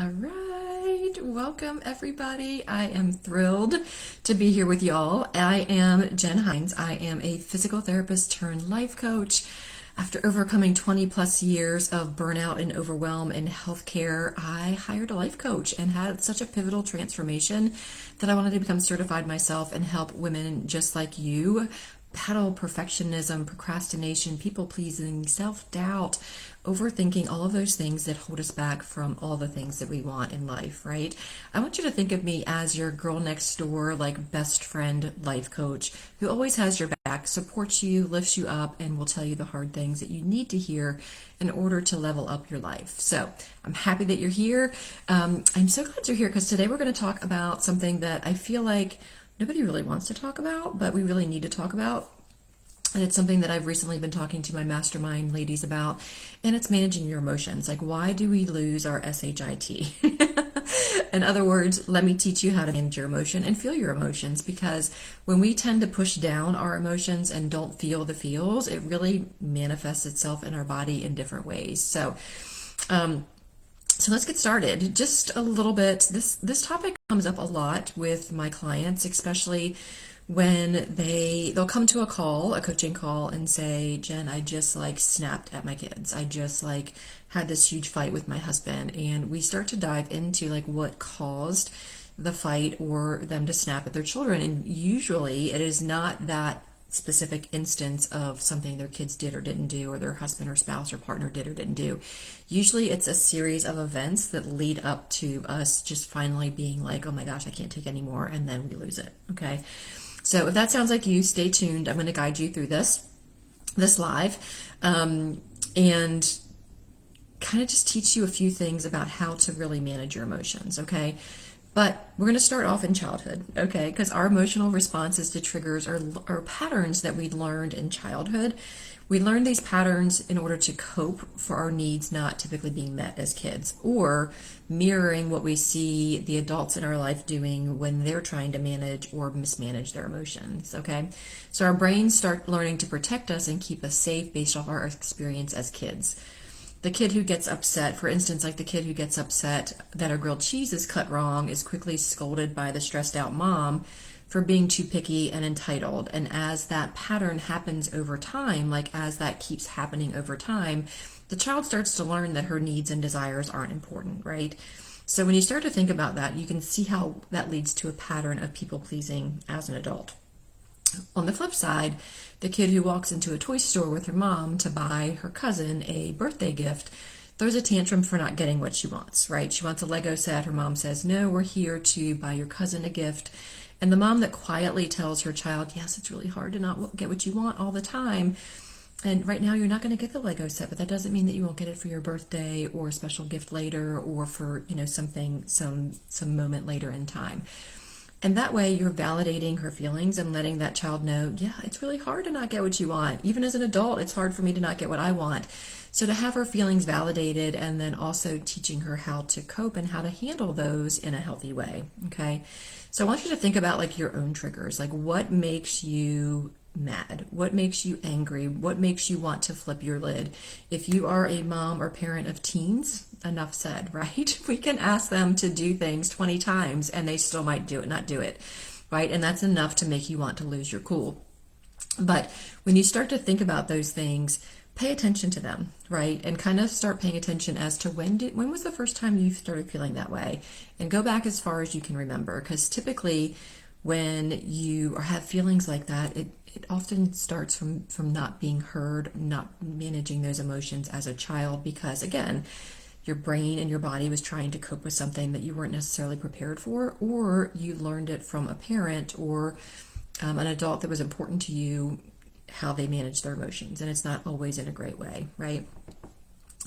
All right, welcome everybody. I am thrilled to be here with y'all. I am Jen Hines. I am a physical therapist turned life coach. After overcoming 20 plus years of burnout and overwhelm in healthcare, I hired a life coach and had such a pivotal transformation that I wanted to become certified myself and help women just like you battle perfectionism, procrastination, people pleasing, self doubt, overthinking, all of those things that hold us back from all the things that we want in life, right? I want you to think of me as your girl next door, like best friend life coach who always has your back, supports you, lifts you up, and will tell you the hard things that you need to hear in order to level up your life. So I'm happy that you're here. I'm so glad you're here because today we're going to talk about something that I feel like nobody really wants to talk about, but we really need to talk about. And it's something that I've recently been talking to my mastermind ladies about, and it's managing your emotions. Like, why do we lose our SHIT? In other words, let me teach you how to manage your emotion and feel your emotions, because when we tend to push down our emotions and don't feel the feels, it really manifests itself in our body in different ways. So let's get started. Just a little bit. This topic comes up a lot with my clients, especially when they'll come to a coaching call, and say, Jen, I just like snapped at my kids. I just like had this huge fight with my husband. And we start to dive into like what caused the fight or them to snap at their children. And usually it is not that specific instance of something their kids did or didn't do, or their husband or spouse or partner did or didn't do. Usually it's a series of events that lead up to us just finally being like, oh my gosh, I can't take anymore, and then we lose it. Okay. So if that sounds like you, stay tuned. I'm going to guide you through this live, and kind of just teach you a few things about how to really manage your emotions. Okay. But we're going to start off in childhood, okay? Because our emotional responses to triggers are patterns that we learned in childhood. We learned these patterns in order to cope for our needs not typically being met as kids, or mirroring what we see the adults in our life doing when they're trying to manage or mismanage their emotions, okay? So our brains start learning to protect us and keep us safe based off our experience as kids. The kid who gets upset, for instance, like the kid who gets upset that a grilled cheese is cut wrong, is quickly scolded by the stressed out mom for being too picky and entitled. And as that pattern happens over time, like as that keeps happening over time, the child starts to learn that her needs and desires aren't important, right? So when you start to think about that, you can see how that leads to a pattern of people pleasing as an adult. On the flip side, the kid who walks into a toy store with her mom to buy her cousin a birthday gift throws a tantrum for not getting what she wants, right? She wants a Lego set. Her mom says, no, we're here to buy your cousin a gift. And the mom that quietly tells her child, yes, it's really hard to not get what you want all the time. And right now you're not going to get the Lego set, but that doesn't mean that you won't get it for your birthday or a special gift later, or for, something, some moment later in time. And that way you're validating her feelings and letting that child know, yeah, it's really hard to not get what you want. Even as an adult, it's hard for me to not get what I want. So to have her feelings validated, and then also teaching her how to cope and how to handle those in a healthy way. Okay. So I want you to think about like your own triggers, like what makes you mad? What makes you angry? What makes you want to flip your lid? If you are a mom or parent of teens, enough said, right? We can ask them to do things 20 times and they still might not do it, right? And that's enough to make you want to lose your cool. But when you start to think about those things, pay attention to them, right? And kind of start paying attention as to when was the first time you started feeling that way? And go back as far as you can remember, because typically when you have feelings like that, it often starts from not being heard, not managing those emotions as a child, because again, your brain and your body was trying to cope with something that you weren't necessarily prepared for, or you learned it from a parent or an adult that was important to you, how they manage their emotions. And it's not always in a great way, right?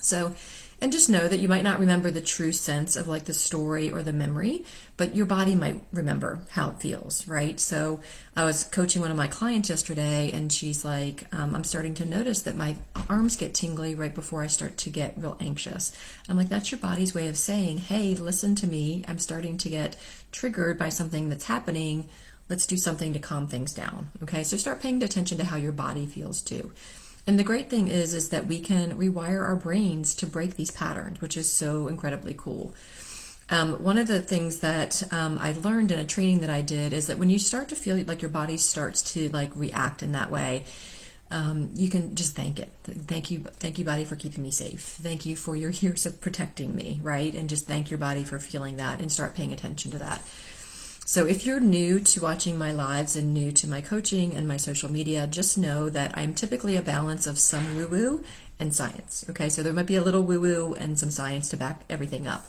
So, and just know that you might not remember the true sense of like the story or the memory, but your body might remember how it feels, right? So I was coaching one of my clients yesterday, and she's like, I'm starting to notice that my arms get tingly right before I start to get real anxious. I'm like, that's your body's way of saying, hey, listen to me. I'm starting to get triggered by something that's happening. Let's do something to calm things down. Okay, so start paying attention to how your body feels too. And the great thing is that we can rewire our brains to break these patterns, which is so incredibly cool. One of the things that I learned in a training that I did is that when you start to feel like your body starts to like react in that way, you can just thank it. Thank you, body, for keeping me safe. Thank you for your years of protecting me, right? And just thank your body for feeling that and start paying attention to that. So if you're new to watching my lives and new to my coaching and my social media, just know that I'm typically a balance of some woo-woo and science. Okay, so there might be a little woo-woo and some science to back everything up.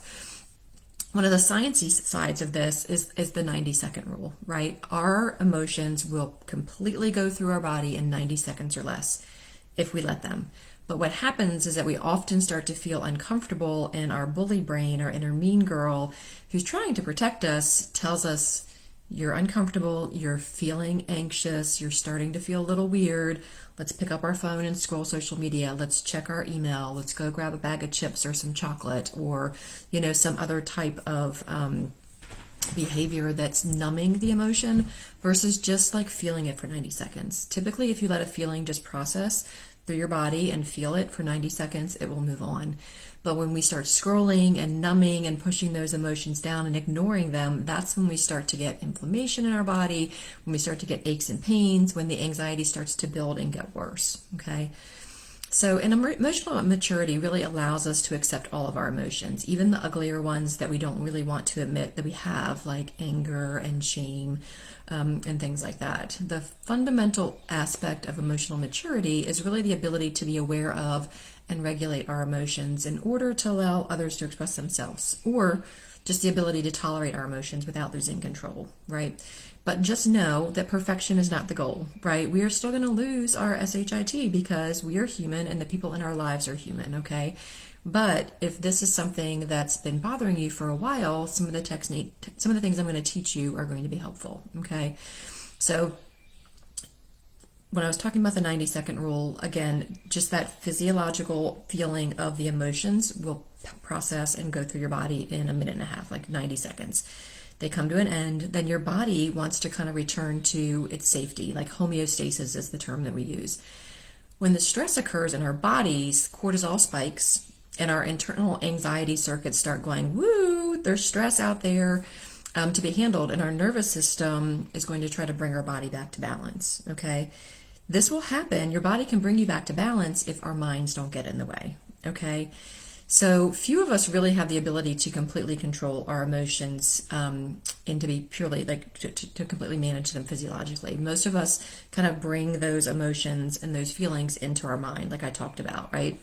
One of the sciencey sides of this is the 90-second rule, right? Our emotions will completely go through our body in 90 seconds or less if we let them. But what happens is that we often start to feel uncomfortable, and our bully brain, our inner mean girl, who's trying to protect us, tells us, you're uncomfortable, you're feeling anxious, you're starting to feel a little weird. Let's pick up our phone and scroll social media. Let's check our email. Let's go grab a bag of chips or some chocolate, or, some other type of behavior that's numbing the emotion versus just like feeling it for 90 seconds. Typically, if you let a feeling just process through your body and feel it for 90 seconds, it will move on. But when we start scrolling and numbing and pushing those emotions down and ignoring them, that's when we start to get inflammation in our body, when we start to get aches and pains, when the anxiety starts to build and get worse, okay? So emotional maturity really allows us to accept all of our emotions, even the uglier ones that we don't really want to admit that we have, like anger and shame, and things like that. The fundamental aspect of emotional maturity is really the ability to be aware of and regulate our emotions in order to allow others to express themselves, or just the ability to tolerate our emotions without losing control, right? But just know that perfection is not the goal, right? We are still going to lose our SHIT because we are human and the people in our lives are human, okay? But if this is something that's been bothering you for a while, some of the things I'm going to teach you are going to be helpful, okay? So when I was talking about the 90-second rule, again, just that physiological feeling of the emotions will process and go through your body in a minute and a half, like 90 seconds. They come to an end, then your body wants to kind of return to its safety, like homeostasis is the term that we use. When the stress occurs in our bodies, cortisol spikes, and our internal anxiety circuits start going, woo, there's stress out there to be handled, and our nervous system is going to try to bring our body back to balance, okay? This will happen. Your body can bring you back to balance if our minds don't get in the way, okay? So few of us really have the ability to completely control our emotions and to be purely like to completely manage them physiologically. Most of us kind of bring those emotions and those feelings into our mind, like I talked about, right?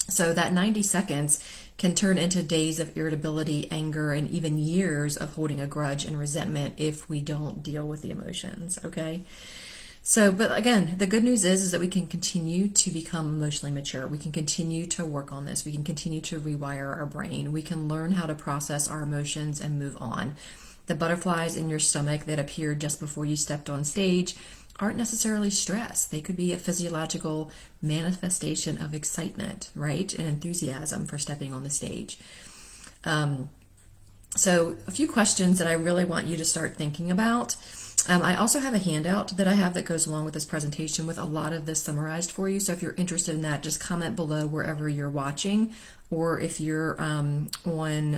So that 90 seconds can turn into days of irritability, anger, and even years of holding a grudge and resentment if we don't deal with the emotions, okay? So, but again, the good news is that we can continue to become emotionally mature. We can continue to work on this. We can continue to rewire our brain. We can learn how to process our emotions and move on. The butterflies in your stomach that appeared just before you stepped on stage aren't necessarily stress. They could be a physiological manifestation of excitement, right? And enthusiasm for stepping on the stage. So a few questions that I really want you to start thinking about. I also have a handout that I have that goes along with this presentation with a lot of this summarized for you. So if you're interested in that, just comment below wherever you're watching, or if you're on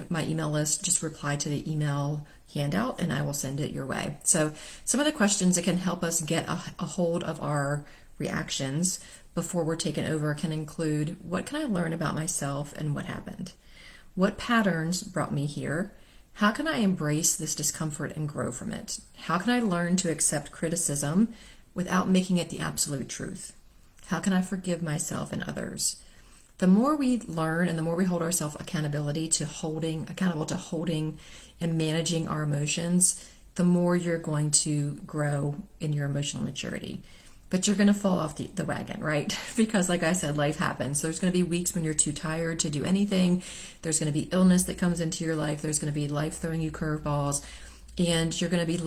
my email list, just reply to the email handout and I will send it your way. So some of the questions that can help us get a hold of our reactions before we're taken over can include, what can I learn about myself and what happened? What patterns brought me here? How can I embrace this discomfort and grow from it? How can I learn to accept criticism without making it the absolute truth? How can I forgive myself and others? The more we learn and the more we hold ourselves accountable to holding and managing our emotions, the more you're going to grow in your emotional maturity. But you're going to fall off the wagon, right? Because like I said, life happens. There's going to be weeks when you're too tired to do anything. There's going to be illness that comes into your life. There's going to be life throwing you curveballs, and you're going to be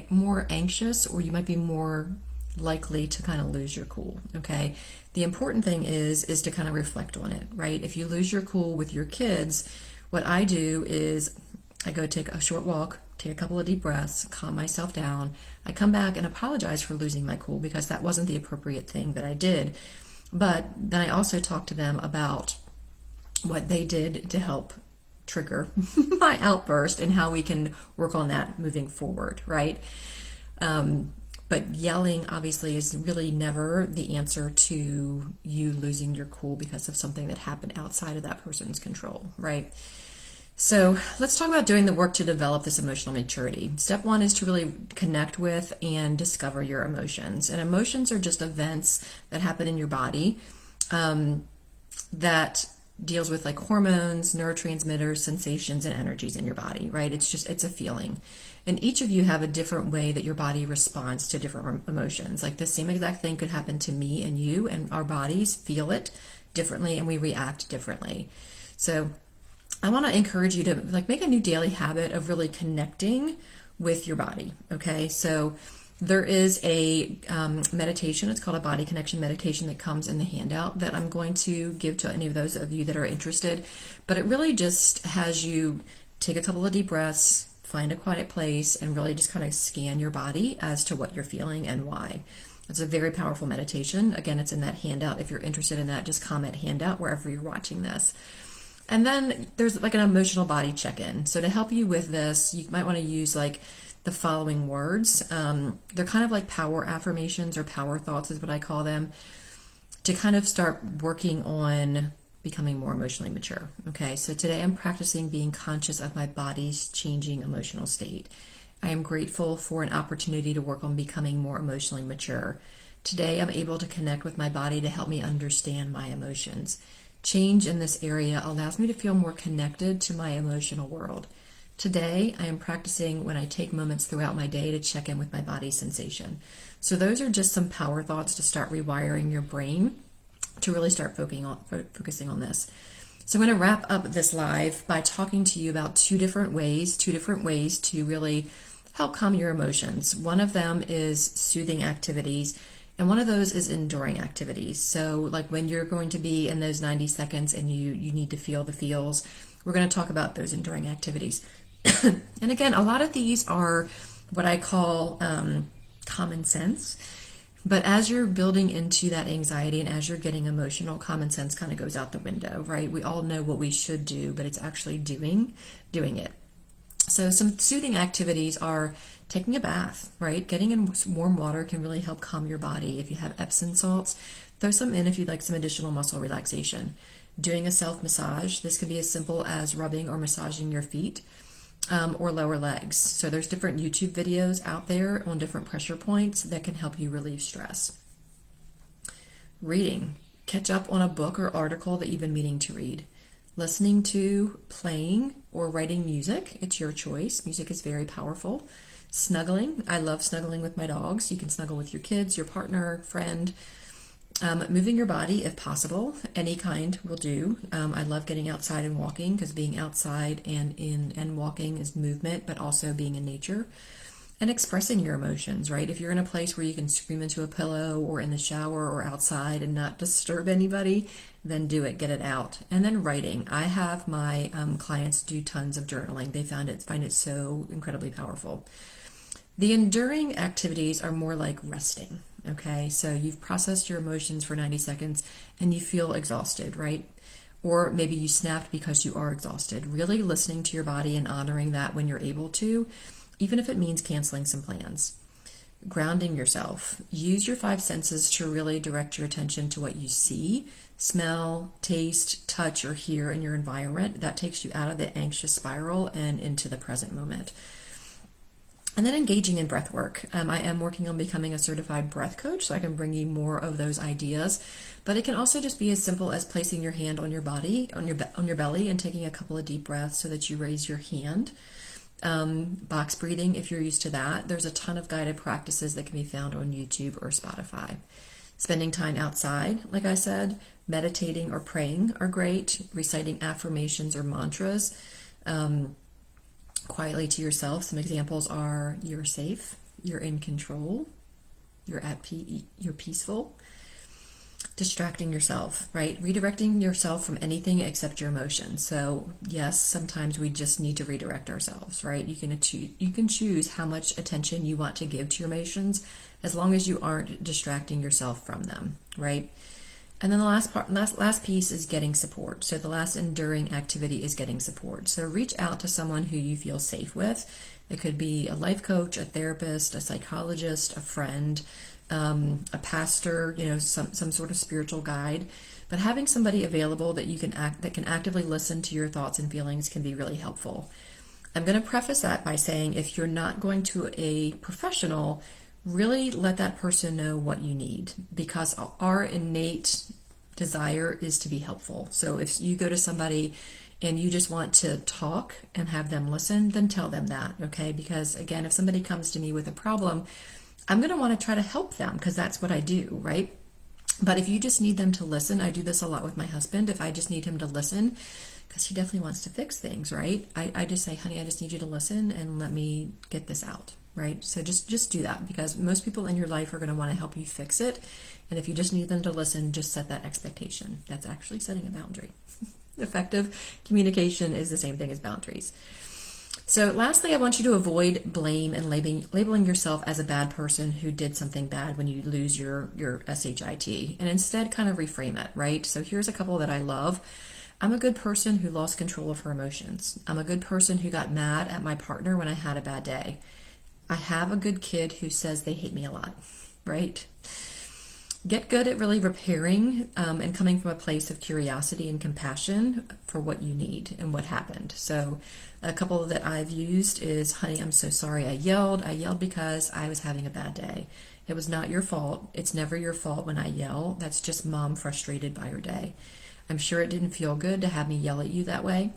more anxious, or you might be more likely to kind of lose your cool, okay? The important thing is to kind of reflect on it, right? If you lose your cool with your kids, what I do is I go take a short walk, take a couple of deep breaths, calm myself down. I come back and apologize for losing my cool because that wasn't the appropriate thing that I did. But then I also talk to them about what they did to help trigger my outburst and how we can work on that moving forward, right? But yelling obviously is really never the answer to you losing your cool because of something that happened outside of that person's control, right? So let's talk about doing the work to develop this emotional maturity. Step one is to really connect with and discover your emotions. And emotions are just events that happen in your body that deals with like hormones, neurotransmitters, sensations, and energies in your body, right? It's a feeling. And each of you have a different way that your body responds to different emotions. Like the same exact thing could happen to me and you, and our bodies feel it differently and we react differently. So I want to encourage you to like make a new daily habit of really connecting with your body. Okay, so there is a meditation. It's called a body connection meditation that comes in the handout that I'm going to give to any of those of you that are interested. But it really just has you take a couple of deep breaths, find a quiet place, and really just kind of scan your body as to what you're feeling and why. It's a very powerful meditation. Again, it's in that handout. If you're interested in that, just comment handout wherever you're watching this. And then there's like an emotional body check-in. So to help you with this, you might want to use like the following words. They're kind of like power affirmations or power thoughts is what I call them, to kind of start working on becoming more emotionally mature. Okay, so today I'm practicing being conscious of my body's changing emotional state. I am grateful for an opportunity to work on becoming more emotionally mature. Today I'm able to connect with my body to help me understand my emotions. Change in this area allows me to feel more connected to my emotional world. Today, I am practicing when I take moments throughout my day to check in with my body's sensation. So those are just some power thoughts to start rewiring your brain to really start focusing on this. So I'm going to wrap up this live by talking to you about two different ways to really help calm your emotions. One of them is soothing activities, and one of those is enduring activities. So like when you're going to be in those 90 seconds and you need to feel the feels, we're going to talk about those enduring activities. And again, a lot of these are what I call common sense. But as you're building into that anxiety and as you're getting emotional, common sense kind of goes out the window, right? We all know what we should do, but it's actually doing it. So some soothing activities are taking a bath, right? Getting in warm water can really help calm your body. If you have Epsom salts, throw some in if you'd like some additional muscle relaxation. Doing a self-massage, this could be as simple as rubbing or massaging your feet or lower legs. So there's different YouTube videos out there on different pressure points that can help you relieve stress. Reading, catch up on a book or article that you've been meaning to read. Listening to, playing, or writing music, it's your choice. Music is very powerful. Snuggling, I love snuggling with my dogs. You can snuggle with your kids, your partner, friend. Moving your body if possible, any kind will do. I love getting outside and walking because being outside and walking is movement, but also being in nature. And expressing your emotions, right? If you're in a place where you can scream into a pillow or in the shower or outside and not disturb anybody, then do it, get it out. And then writing. I have my clients do tons of journaling. They find it so incredibly powerful. The enduring activities are more like resting, okay? So you've processed your emotions for 90 seconds and you feel exhausted, right? Or maybe you snapped because you are exhausted. Really listening to your body and honoring that when you're able to, even if it means canceling some plans. Grounding yourself. Use your 5 senses to really direct your attention to what you see, smell, taste, touch, or hear in your environment. That takes you out of the anxious spiral and into the present moment. And then engaging in breath work. I am working on becoming a certified breath coach, so I can bring you more of those ideas. But it can also just be as simple as placing your hand on your body, on your belly, and taking a couple of deep breaths so that you raise your hand. Box breathing, if you're used to that. There's a ton of guided practices that can be found on YouTube or Spotify. Spending time outside, like I said, meditating or praying are great. Reciting affirmations or mantras. Quietly to yourself. Some examples are you're safe, you're in control, you're at peace, you're peaceful. Distracting yourself, right? Redirecting yourself from anything except your emotions. So yes, sometimes we just need to redirect ourselves, right? You can choose how much attention you want to give to your emotions as long as you aren't distracting yourself from them, right? And then the last piece is getting support. So the last enduring activity is getting support. So reach out to someone who you feel safe with. It could be a life coach, a therapist, a psychologist, a friend, a pastor, some sort of spiritual guide. But having somebody available that that can actively listen to your thoughts and feelings can be really helpful. I'm going to preface that by saying if you're not going to a professional, really let that person know what you need, because our innate desire is to be helpful. So if you go to somebody and you just want to talk and have them listen, then tell them that, okay? Because again, if somebody comes to me with a problem, I'm going to want to try to help them because that's what I do, right? But if you just need them to listen, I do this a lot with my husband. If I just need him to listen, because he definitely wants to fix things, right? I just say, honey, I just need you to listen and let me get this out, right? So just do that, because most people in your life are going to want to help you fix it. And if you just need them to listen, just set that expectation. That's actually setting a boundary. Effective communication is the same thing as boundaries. So lastly, I want you to avoid blame and labeling yourself as a bad person who did something bad when you lose your SHIT, and instead kind of reframe it, right? So here's a couple that I love. I'm a good person who lost control of her emotions. I'm a good person who got mad at my partner when I had a bad day. I have a good kid who says they hate me a lot, right? Get good at really repairing and coming from a place of curiosity and compassion for what you need and what happened. So a couple that I've used is, honey, I'm so sorry I yelled. I yelled because I was having a bad day. It was not your fault. It's never your fault when I yell. That's just mom frustrated by her day. I'm sure it didn't feel good to have me yell at you that way.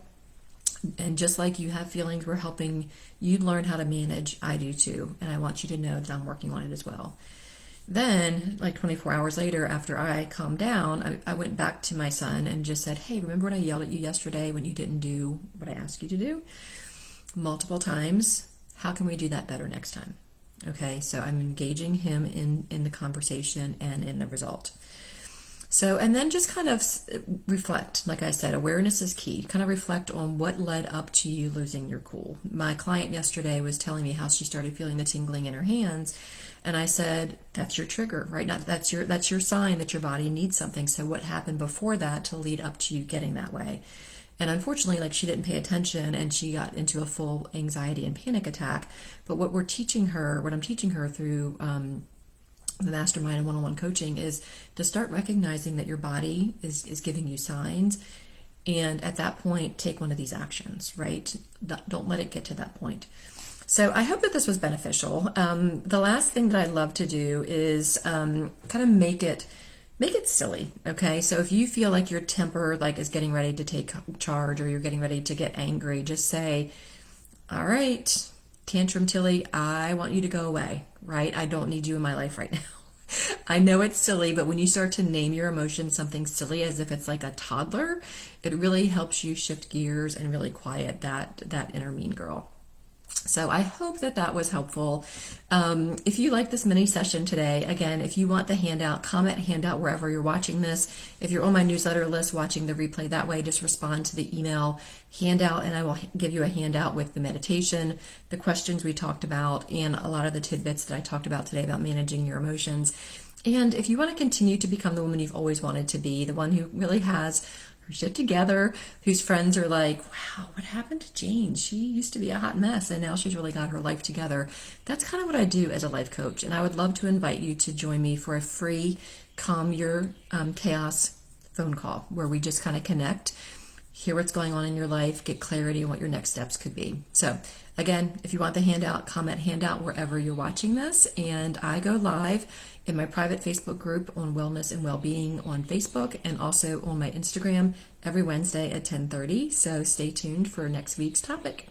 And just like you have feelings we're helping you learn how to manage, I do too. And I want you to know that I'm working on it as well. Then, like 24 hours later, after I calmed down, I went back to my son and just said, hey, remember when I yelled at you yesterday when you didn't do what I asked you to do? Multiple times. How can we do that better next time? Okay, so I'm engaging him in the conversation and in the result. So, and then just kind of reflect. Like I said, awareness is key. Kind of reflect on what led up to you losing your cool. My client yesterday was telling me how she started feeling the tingling in her hands. And I said, that's your trigger, right? Now, that's your sign that your body needs something. So what happened before that to lead up to you getting that way? And unfortunately, like, she didn't pay attention and she got into a full anxiety and panic attack. But what I'm teaching her through the mastermind and one-on-one coaching is to start recognizing that your body is giving you signs. And at that point, take one of these actions, right? Don't let it get to that point. So I hope that this was beneficial. The last thing that I love to do is kind of make it silly, okay? So if you feel like your temper is getting ready to take charge, or you're getting ready to get angry, just say, all right, Tantrum Tilly, I want you to go away, right? I don't need you in my life right now. I know it's silly, but when you start to name your emotions something silly as if it's like a toddler, it really helps you shift gears and really quiet that inner mean girl. So I hope that was helpful. If you like this mini session today, again, if you want the handout, comment handout wherever you're watching this. If you're on my newsletter list watching the replay that way, just respond to the email handout and I will give you a handout with the meditation, the questions we talked about, and a lot of the tidbits that I talked about today about managing your emotions. And if you want to continue to become the woman you've always wanted to be, the one who really has her shit together, whose friends are like, wow, what happened to Jane? She used to be a hot mess and now she's really got her life together. That's kind of what I do as a life coach. And I would love to invite you to join me for a free Calm Your Chaos phone call where we just kind of connect, hear what's going on in your life, get clarity on what your next steps could be. So again, if you want the handout, comment handout wherever you're watching this. And I go live in my private Facebook group on wellness and well-being on Facebook, and also on my Instagram every Wednesday at 10:30. So stay tuned for next week's topic.